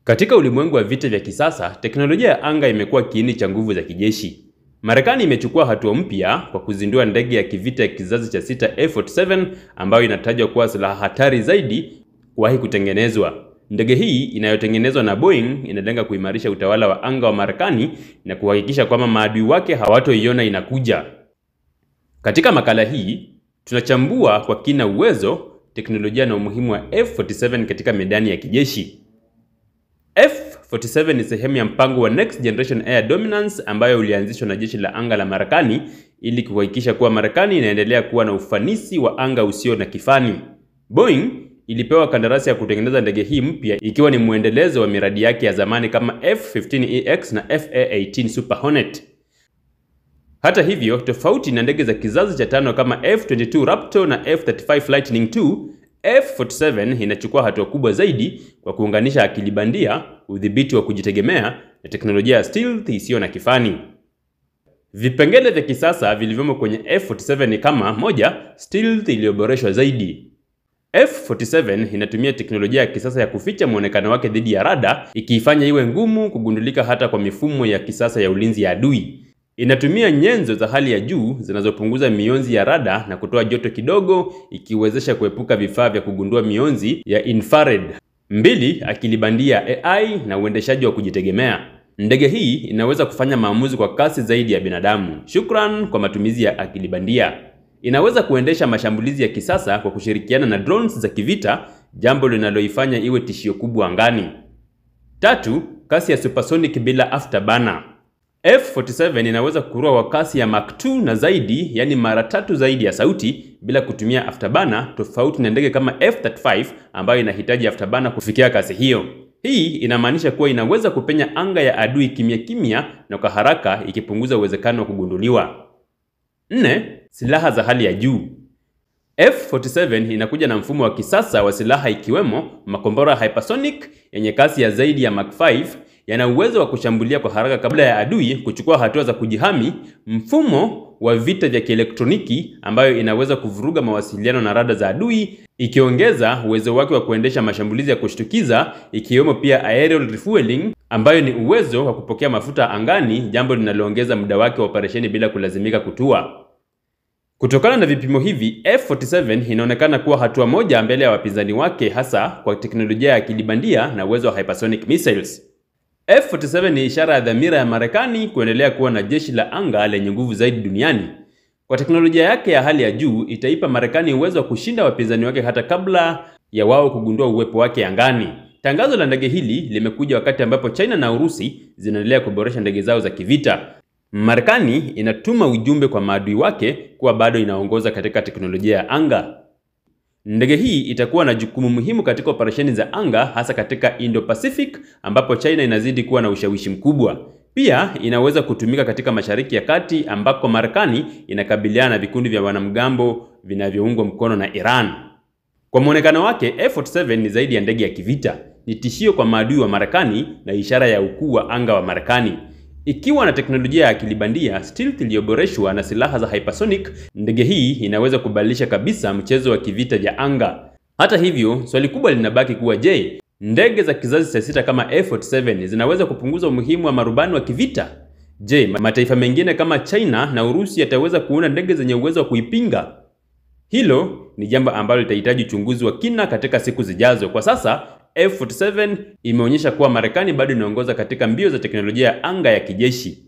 Katika ulimwengu wa vita vya kisasa, teknolojia ya anga imekuwa kiini cha nguvu za kijeshi. Marekani imechukua hatua mpya kwa kuzindua ndege ya kivita ya kizazi cha 6 F-47 ambayo inatajwa kuwa silaha hatari zaidi kuwahi kutengenezwa. Ndege hii inayotengenezwa na Boeing inalenga kuimarisha utawala wa anga wa Marekani na kuhakikisha kwamba maadui wake hawatoiona inakuja. Katika makala hii, tunachambua kwa kina uwezo, teknolojia na umuhimu wa F-47 katika medani ya kijeshi. F-47 ni sehemu ya mpango wa Next Generation Air Dominance ambayo ulianzishwa na jeshi la anga la Marekani ili kuhakikisha kuwa Marekani inaendelea kuwa na ufanisi wa anga usio na kifani. Boeing ilipewa kandarasi ya kutengeneza ndege hii mpya ikiwa ni muendelezo wa miradi yake ya zamani kama F-15EX na FA-18 Super Hornet. Hata hivyo, tofauti na ndege za kizazi cha 5 kama F-22 Raptor na F-35 Lightning II, F-47 inachukua hatua kubwa zaidi kwa kuunganisha akili bandia, udhibiti wa kujitegemea na teknolojia ya stealth isiyo na kifani. Vipengele vya kisasa vilivyomo kwenye F-47 ni kama: moja, stealth iliyoboreshwa zaidi. F-47 inatumia teknolojia ya kisasa ya kuficha muonekano wake dhidi ya rada, ikiifanya iwe ngumu kugundulika hata kwa mifumo ya kisasa ya ulinzi ya adui. Inatumia nyenzo za hali ya juu zinazopunguza mionzi ya rada na kutoa joto kidogo, ikiwezesha kuepuka vifaa vya kugundua mionzi ya infrared. 2. Akili bandia AI na uendeshaji wa kujitegemea. Ndege hii inaweza kufanya maamuzi kwa kasi zaidi ya binadamu, shukran kwa matumizi ya akili bandia. Inaweza kuendesha mashambulizi ya kisasa kwa kushirikiana na drones za kivita, jambo linaloifanya iwe tishio kubwa angani. 3. Kasi ya supersonic bila afterburner. F-47 inaweza kurua kwa kasi ya Mach 2 na zaidi, yani mara 3 zaidi ya sauti, bila kutumia afterburner, tofauti na ndege kama F-35 ambayo inahitaji afterburner kufikia kasi hiyo. Hii inamaanisha kuwa inaweza kupenya anga ya adui kimya kimya na kwa haraka, ikipunguza uwezekano wa kugunduliwa. 4. Silaha za hali ya juu. F-47 inakuja na mfumo wa kisasa wa silaha ikiwemo makombora hypersonic yenye kasi ya zaidi ya Mach 5, yana uwezo wa kushambulia kwa haraka kabla ya adui kuchukua hatua za kujihami, mfumo wa vita vya kielektroniki ambayo inaweza kuvuruga mawasiliano na rada za adui, ikiongeza uwezo wake wa kuendesha mashambulizi ya kushtukiza, ikiwemo pia aerial refueling ambayo ni uwezo wa kupokea mafuta angani, jambo linaloongeza muda wake wa operesheni bila kulazimika kutua. Kutokana na vipimo hivi, F-47 inaonekana kuwa hatua moja mbele ya wapinzani wake, hasa kwa teknolojia ya akili bandia na uwezo wa hypersonic missiles. F-47 ni ishara ya dhamira ya Marekani kuendelea kuwa na jeshi la anga lenye nguvu zaidi duniani. Kwa teknolojia yake ya hali ya juu, itaipa Marekani uwezo wa kushinda wapinzani wake hata kabla ya wao kugundua uwepo wake angani. Tangazo la ndege hili limekuja wakati ambapo China na Urusi zinaendelea kuboresha ndege zao za kivita. Marekani inatuma ujumbe kwa maadui wake kuwa bado inaongoza katika teknolojia ya anga. Ndege hii itakuwa na jukumu muhimu katika operesheni za anga, hasa katika Indo-Pacific ambapo China inazidi kuwa na ushawishi mkubwa. Pia inaweza kutumika katika Mashariki ya Kati ambako Marekani inakabiliana na vikundi vya wanamgambo vinavyoungwa mkono na Iran. Kwa muonekano wake, F-47 ni zaidi ya ndege ya kivita. Ni tishio kwa maadui wa Marekani na ishara ya ukuu wa anga wa Marekani. Ikiwa na teknolojia ya akili bandia, stealth iliyoboreshwa na silaha za hypersonic, ndege hii inaweza kubadilisha kabisa mchezo wa kivita vya anga. Hata hivyo, swali kubwa linabaki kuwa, je, ndege za kizazi cha 6 kama F-47 zinaweza kupunguza umuhimu wa marubani wa kivita? Je, mataifa mengine kama China na Urusi yataweza kuunda ndege zenye uwezo wa kuipinga? Hilo ni jambo ambalo litahitaji uchunguzi wa kina katika siku zijazo. Kwa sasa, F-47 imeonyesha kuwa Marekani bado inaongoza katika mbio za teknolojia ya anga ya kijeshi.